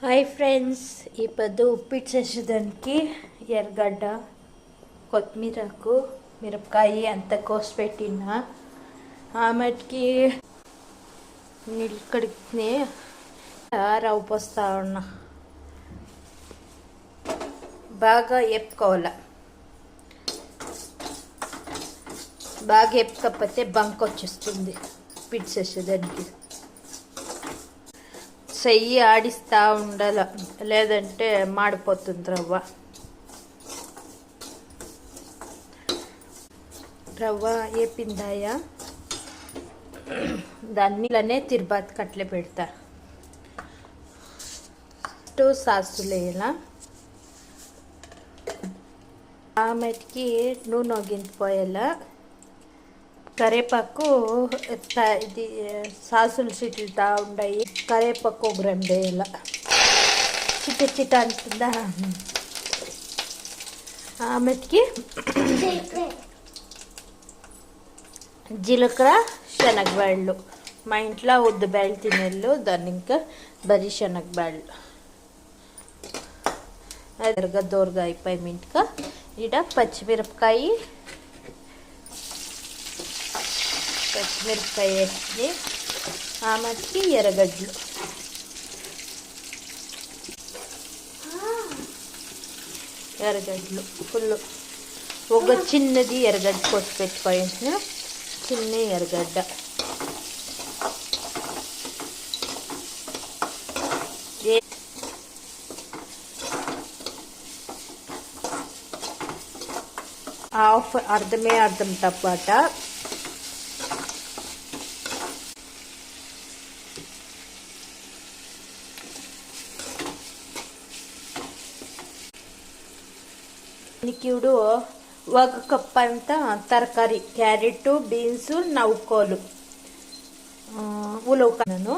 Hi friends, ఈ పొద్దు ఉప్పిಟ್ಟು చేసేదానికి ఎర్రగడ్డ, కొత్తిమీరకు, మిరపకాయ అంతా కోసి పెట్టిన. ఆమెకి నీళ్ళు కడిగి రవ్వ పోస్తా ఉన్నా. బాగా వేపుకోవాలి. బాగా వేపుకపోతే బంక్ వచ్చేస్తుంది ఉప్పిಟ್ಟು చేసేదానికి. చెయ్యి ఆడిస్తూ ఉండాల, లేదంటే మాడిపోతుంది రవ్వ. రవ్వ వేపిందాయా దాన్నిలనే తిరుపతి కట్లే పెడతా. సాసులు వేయాల. ఆమెకి నూనె ఒగించిపోయేలా. కరేపాకు ఇది సాసులు చిట్లుతా ఉన్నాయి. కరేపాకు ఒక 2 వేయాల. చిట్ట అంటుందా. ఆమెకి జీలకర్ర, శనగబ్యాళ్ళు. మా ఇంట్లో ఉద్దుబ్యాళ్ళు తినేళ్ళు, దాన్ని ఇంకా బరి శనగబ్యాళ్ళు. అది దోరగా అయిపోయి మింటక ఈడ పచ్చిమిరపకాయ వేసి ఆమెకి ఎర్రగడ్డలు. ఫుల్ ఒక చిన్నది ఎర్రగడ్డ కోసి పెట్టుకోవాల్సిన చిన్న ఎర్రగడ్డ. అర్ధం టమాటా. ఇప్పుడు 1 కప్ అంతా తరకారీ, క్యారెట్, బీన్స్, నవ్వుకోలు, ఉలవకాయను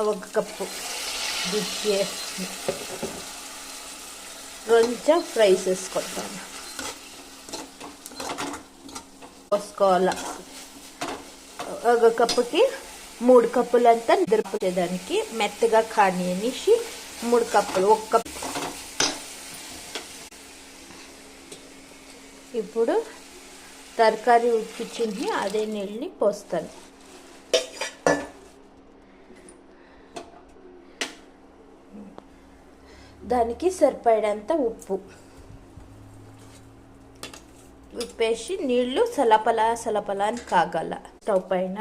1 కప్పు కొంచెం ఫ్రై చేసుకుంటాను. పోసుకోవాలి. 1 కప్పుకి 3 కప్పులంతా నిద్రపోయేదానికి మెత్తగా కాని అనేసి 3 కప్పులు. 1 కప్పు. ఇప్పుడు తరకారీ ఉడికించి అదే నీళ్ళని పోస్తాను. దానికి సరిపడేంత ఉప్పు వేసి నీళ్ళు సలపలా అని కాగాల. స్టవ్ పైన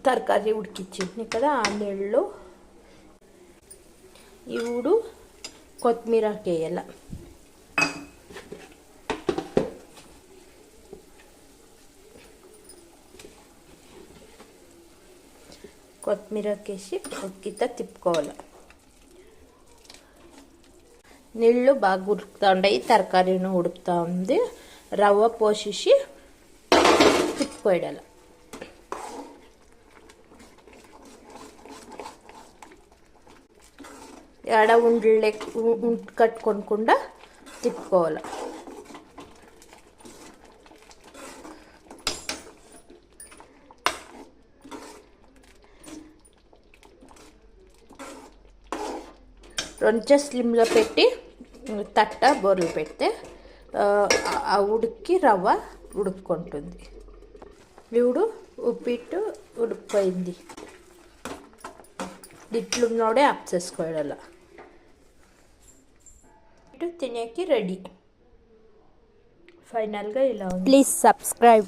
తరకారీ ఉడికించింది కదా, ఆ నీళ్ళు ఇప్పుడు కొత్తిమీరకి వేయాల. కొత్తిమీరకేసి ఉక్కిత తిప్పుకోవాలి. నీళ్ళు బాగా ఉడుకుతూ ఉన్నాయి, తరకారీను ఉడుకుతూ ఉంది. రవ్వ పోసేసి తిప్పిపోయాలి. ఎడ ఉండలే కట్టుకోకుండా తిప్పుకోవాలి. కొంచెం స్లిమ్లో పెట్టి తట్ట బోర్లు పెడితే ఆ ఉడికి రవ్వ ఉడుక్కుంటుంది. ఇప్పుడు ఉప్పిట్టు ఉడికిపోయింది. ఇట్లున్నోడే ఆఫ్ చేసుకోవాలి. తినేకి రెడీ. ఫైనల్గా ఇలా ఉంది. Please subscribe.